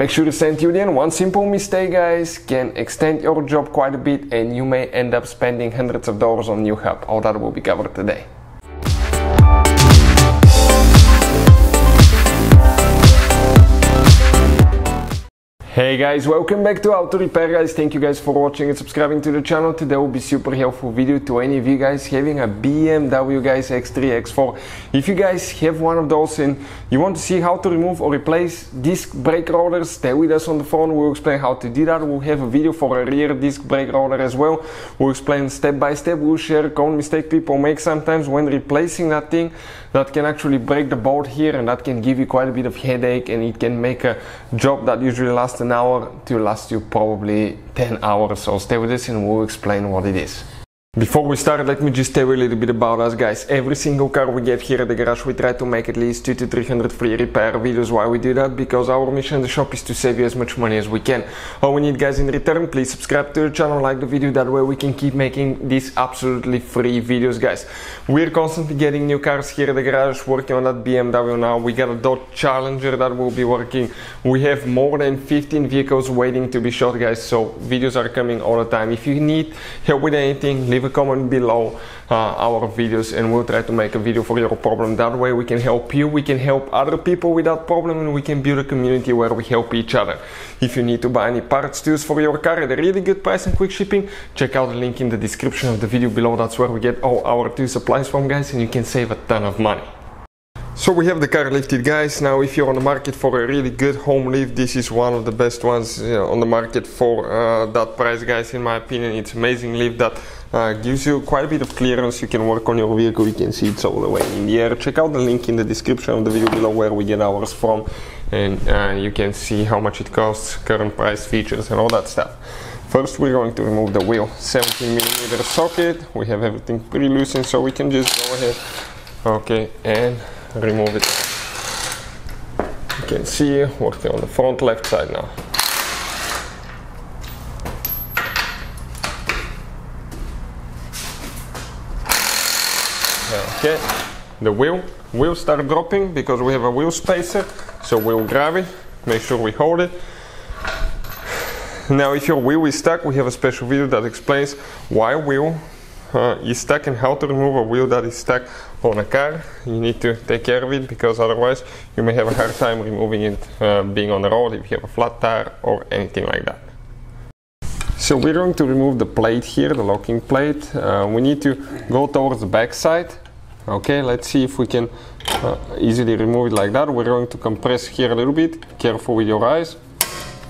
Make sure to send you in. One simple mistake, guys, can extend your job quite a bit and you may end up spending hundreds of dollars on new hub. All that will be covered today. Hey guys, welcome back to Auto Repair, guys. Thank you guys for watching and subscribing to the channel. Today will be super helpful video to any of you guys having a BMW guys X3 X4. If you guys have one of those and you want to see how to remove or replace disc brake rotors, stay with us on the phone. We'll explain how to do that. We'll have a video for a rear disc brake rotor as well. We'll explain step by step. We'll share a common mistake people make sometimes when replacing that thing that can actually break the bolt here, and that can give you quite a bit of headache, and it can make a job that usually lasts an hour to last you probably 10 hours. So stay with us and we'll explain what it is. Before we start, let me just tell you a little bit about us, guys. Every single car we get here at the garage, we try to make at least 200 to 300 free repair videos. Why we do that? Because our mission in the shop is to save you as much money as we can. All we need, guys, in return, please subscribe to the channel, like the video, that way we can keep making these absolutely free videos, guys. We're constantly getting new cars here at the garage, working on that BMW now. We got a Dodge Challenger that will be working. We have more than 15 vehicles waiting to be shot, guys, so videos are coming all the time. If you need help with anything, leave a comment below our videos and we'll try to make a video for your problem. That way we can help you, we can help other people with that problem, and we can build a community where we help each other. If you need to buy any parts tools for your car at a really good price and quick shipping, check out the link in the description of the video below. That's where we get all our tool supplies from, guys, and you can save a ton of money. So we have the car lifted, guys. Now if you're on the market for a really good home lift, this is one of the best ones on the market for that price, guys. In my opinion, it's amazing lift that gives you quite a bit of clearance. You can work on your vehicle, you can see it's all the way in the air. Check out the link in the description of the video below where we get ours from, and you can see how much it costs, current price, features and all that stuff. First we're going to remove the wheel. 17mm socket. We have everything pretty loosened, so we can just go ahead, okay, and remove it. You can see working on the front left side now. Okay, the wheel start dropping because we have a wheel spacer, so we'll grab it, make sure we hold it. Now if your wheel is stuck, we have a special video that explains why a wheel is stuck and how to remove a wheel that is stuck on a car. You need to take care of it because otherwise you may have a hard time removing it being on the road if you have a flat tire or anything like that. So we're going to remove the plate here, the locking plate. We need to go towards the back side. Okay, let's see if we can easily remove it like that. We're going to compress here a little bit. Careful with your eyes.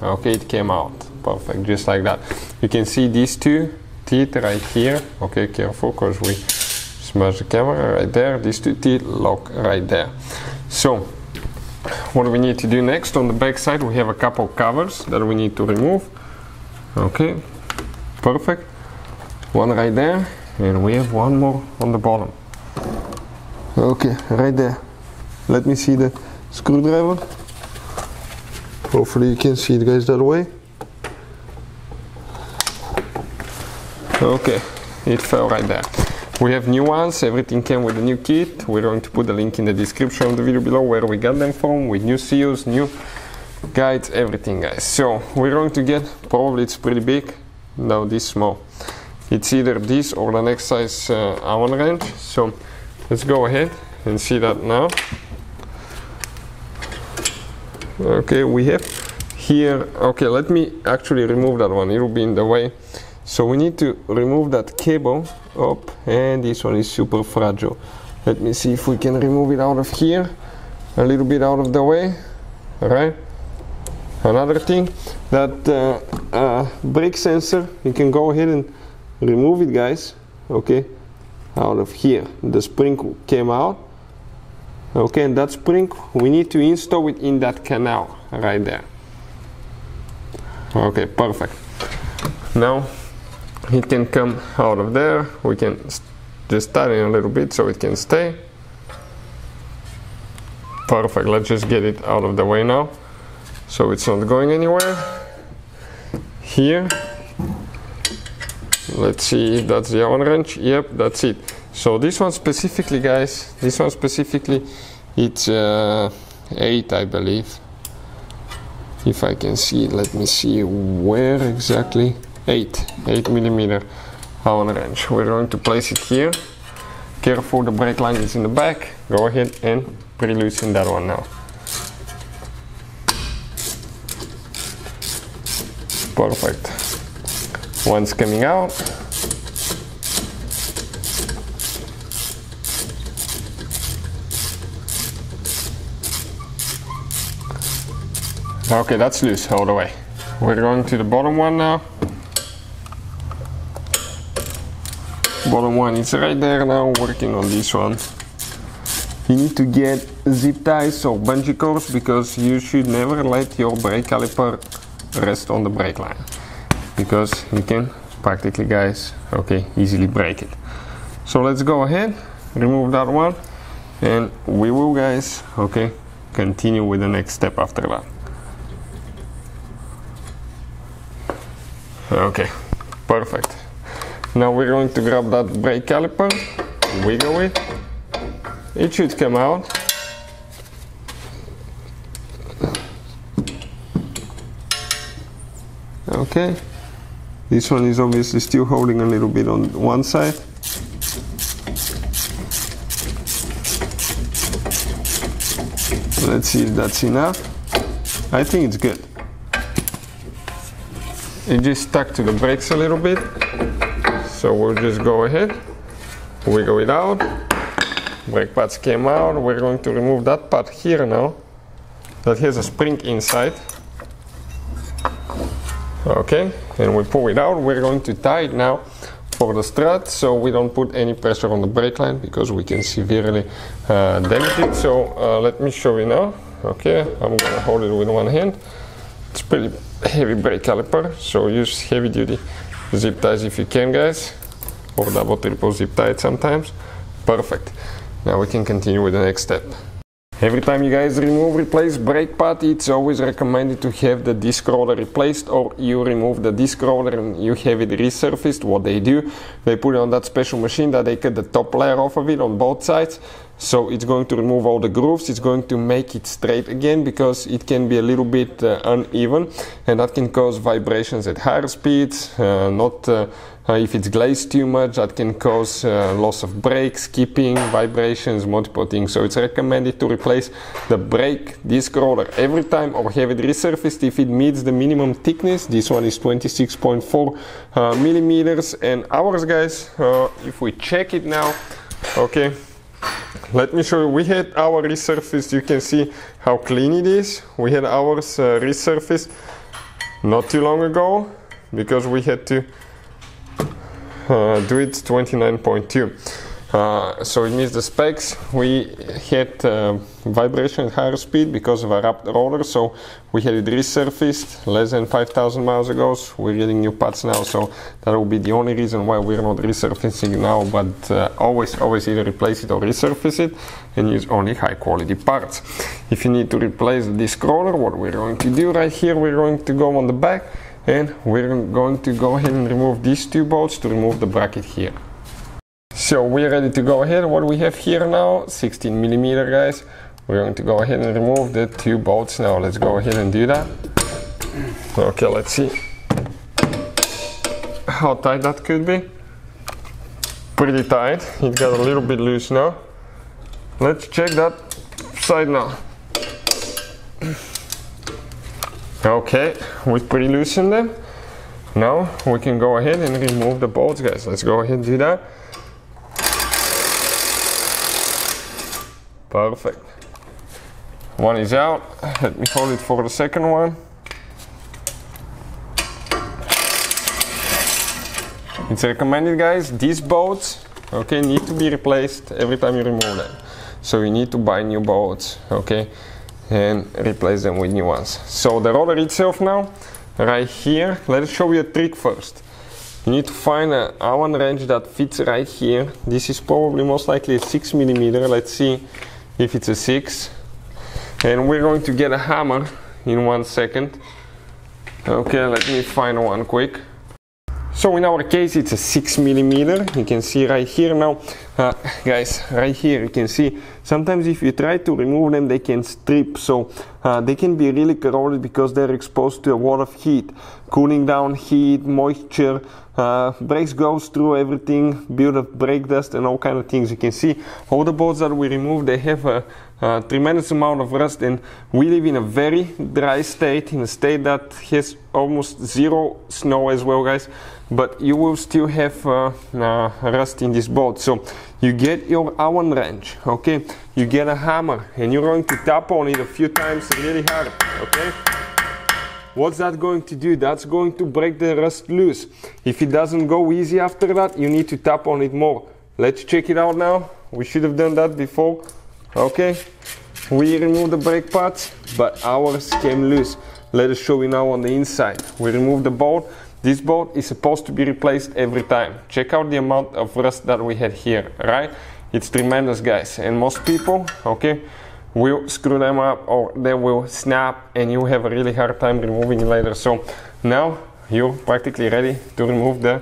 Okay, it came out. Perfect, just like that. You can see these two teeth right here. Okay, careful because we smash the camera right there. These two teeth lock right there. So what do we need to do next? On the back side we have a couple covers that we need to remove. Okay, perfect. One right there, and we have one more on the bottom. Okay, right there. Let me see the screwdriver. Hopefully you can see it, guys, that way. Okay, it fell right there. We have new ones, everything came with a new kit. We're going to put the link in the description of the video below where we got them from, with new seals, new guides, everything, guys. So we're going to get, probably it's pretty big, no, this small. It's either this or the next size Allen wrench. So let's go ahead and see that now. Okay, we have here, okay, let me actually remove that one, it will be in the way. So we need to remove that cable up, and this one is super fragile. Let me see if we can remove it out of here, a little bit out of the way. All right. Another thing, that brake sensor, you can go ahead and remove it, guys. Okay, out of here. The spring came out. Okay, and that spring we need to install it in that canal right there. Okay, perfect. Now it can come out of there. We can just tighten a little bit so it can stay. Perfect. Let's just get it out of the way now, so it's not going anywhere. Here, let's see if that's the Allen wrench. Yep, that's it. So this one specifically, guys, this one specifically, it's 8, I believe. if I can see, let me see where exactly. 8 millimeter Allen wrench. We're going to place it here. Careful, the brake line is in the back. Go ahead and pre-loosen that one now. Perfect. One's coming out. Okay, that's loose all the way. We're going to the bottom one now. Bottom one is right there now, working on this one. You need to get zip ties or bungee cords because you should never let your brake caliper rest on the brake line, because you can practically, guys, okay, easily break it. So let's go ahead, remove that one, and we will, guys, okay, continue with the next step after that. Okay, perfect. Now we're going to grab that brake caliper, wiggle it. It should come out. Okay, this one is obviously still holding a little bit on one side. Let's see if that's enough. I think it's good. It just stuck to the brakes a little bit, so we'll just go ahead, wiggle it out. Brake pads came out. We're going to remove that part here now that has a spring inside. Okay, and we pull it out. We're going to tie it now for the strut so we don't put any pressure on the brake line because we can severely damage it. So let me show you now. Okay, I'm gonna hold it with one hand. It's pretty heavy brake caliper, so use heavy duty zip ties if you can, guys, or double, triple zip ties sometimes. Perfect. Now we can continue with the next step. Every time you guys replace brake pad, it's always recommended to have the disc rotor replaced, or you remove the disc rotor and you have it resurfaced. What they do, they put it on that special machine that they cut the top layer off of it on both sides. So it's going to remove all the grooves, it's going to make it straight again because it can be a little bit uneven, and that can cause vibrations at higher speeds. If it's glazed too much, that can cause loss of brake, skipping, vibrations, multiple things. So it's recommended to replace the brake disc rotor every time or have it resurfaced if it meets the minimum thickness. This one is 26.4 millimeters, and ours, guys, if we check it now, okay, let me show you. We had our resurfaced. You can see how clean it is. We had ours resurfaced not too long ago because we had to do it 29.2. So it means the specs. We had vibration at higher speed because of a wrapped rotor, so we had it resurfaced less than 5,000 miles ago. So we're getting new parts now, so that will be the only reason why we're not resurfacing now, but always either replace it or resurface it and use only high quality parts. If you need to replace the disc rotor, what we're going to do right here, we're going to go on the back and we're going to go ahead and remove these two bolts to remove the bracket here. So we're ready to go ahead. What we have here now, 16 millimeter, guys. We're going to go ahead and remove the two bolts now. Let's go ahead and do that. Okay, let's see how tight that could be. Pretty tight. It got a little bit loose now. Let's check that side now. Okay, we pre-loosened them. Now we can go ahead and remove the bolts, guys. Let's go ahead and do that. Perfect. One is out. Let me hold it for the second one. It's recommended, guys, these bolts, okay, need to be replaced every time you remove them. So you need to buy new bolts, okay, and replace them with new ones. So the rotor itself now, right here, let's show you a trick first. You need to find an Allen wrench that fits right here. This is probably most likely a 6 millimeter. Let's see if it's a 6. And we're going to get a hammer in 1 second. Okay, let me find one quick. So in our case it's a 6mm, you can see right here now, guys, right here you can see sometimes if you try to remove them they can strip, so they can be really corroded because they're exposed to a lot of heat, cooling down heat, moisture, brakes goes through everything, build up brake dust and all kind of things. You can see all the bolts that we removed, they have a tremendous amount of rust, and we live in a very dry state, in a state that has almost zero snow as well, guys, but you will still have rust in this bolt. So you get your Allen wrench, okay, you get a hammer and you're going to tap on it a few times really hard, okay. What's that going to do? That's going to break the rust loose. If it doesn't go easy after that, you need to tap on it more. Let's check it out now. We should have done that before. Okay, we removed the brake pads, but ours came loose. Let us show you now on the inside. We removed the bolt. This bolt is supposed to be replaced every time. Check out the amount of rust that we had here, right? It's tremendous, guys, and most people, okay, will screw them up or they will snap and you have a really hard time removing it later. So now you're practically ready to remove the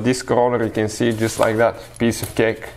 disc rotor. You can see just like that, piece of cake.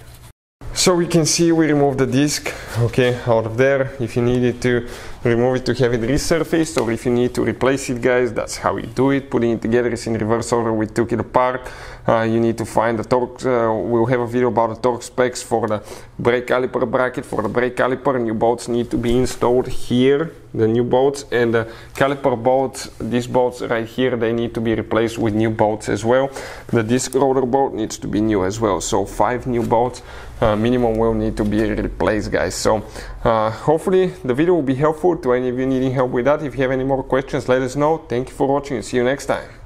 So we can see we removed the disc, okay, out of there. If you needed to remove it to have it resurfaced, or if you need to replace it, guys, that's how we do it. Putting it together is in reverse order. We took it apart. You need to find the torque. We'll have a video about the torque specs for the brake caliper bracket. For the brake caliper, new bolts need to be installed here, the new bolts, and the caliper bolts, these bolts right here, they need to be replaced with new bolts as well. The disc rotor bolt needs to be new as well, so 5 new bolts minimum will need to be replaced, guys. So hopefully the video will be helpful to any of you needing help with that. If you have any more questions, let us know. Thank you for watching and see you next time.